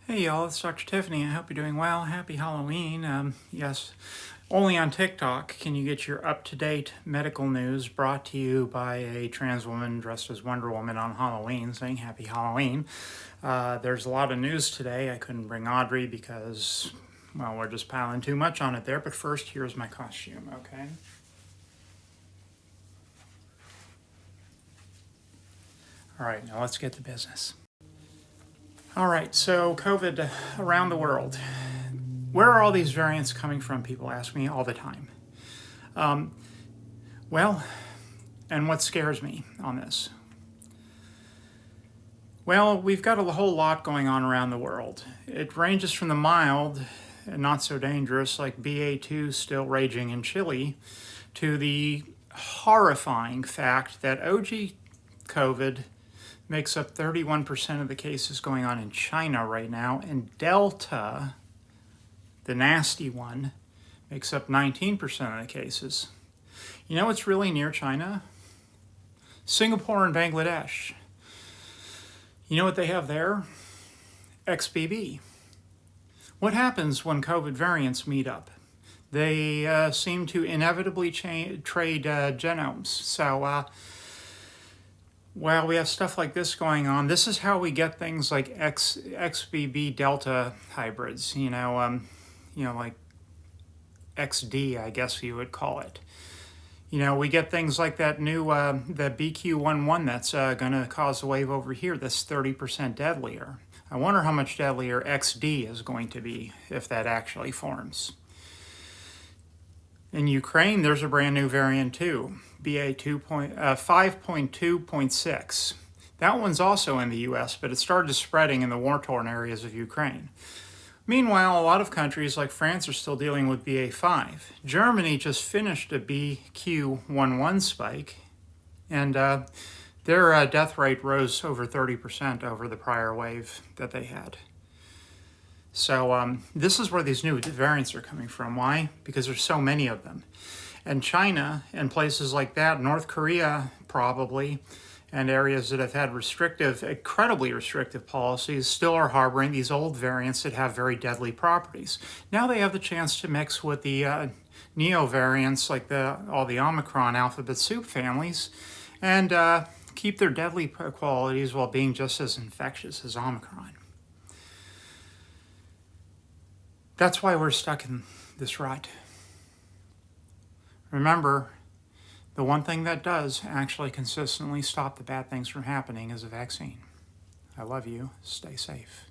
Hey y'all, it's Dr. Tiffany. I hope you're doing well. Happy Halloween. Yes, only on TikTok can you get your up-to-date medical news brought to you by a trans woman dressed as Wonder Woman on Halloween saying Happy Halloween. There's a lot of news today. I couldn't bring Audrey because, well, we're just piling too much on it there. But first, here's my costume, okay? All right, now let's get to business. All right, so COVID around the world. Where are all these variants coming from? People ask me all the time. Well, and what scares me on this? Well, we've got a whole lot going on around the world. It ranges from the mild and not so dangerous, like BA2 still raging in Chile, to the horrifying fact that OG COVID makes up 31% of the cases going on in China right now, and Delta, the nasty one, makes up 19% of the cases. You know what's really near China? Singapore and Bangladesh. You know what they have there? XBB. What happens when COVID variants meet up? They seem to inevitably trade genomes. So, well, we have stuff like this going on. This is how we get things like XBB Delta hybrids. Like XD, I guess you would call it. We get things like that new, the BQ11 that's going to cause a wave over here that's 30% deadlier. I wonder how much deadlier XD is going to be if that actually forms. In Ukraine, there's a brand new variant too, BA5.2.6. That one's also in the US, but it started spreading in the war-torn areas of Ukraine. Meanwhile, a lot of countries like France are still dealing with BA5. Germany just finished a BQ11 spike, and their death rate rose over 30% over the prior wave that they had. So this is where these new variants are coming from. Why? Because there's so many of them. And China and places like that, North Korea probably, and areas that have had incredibly restrictive policies still are harboring these old variants that have very deadly properties. Now they have the chance to mix with the neo variants like all the Omicron alphabet soup families and keep their deadly qualities while being just as infectious as Omicron. That's why we're stuck in this rut. Remember, the one thing that does actually consistently stop the bad things from happening is a vaccine. I love you. Stay safe.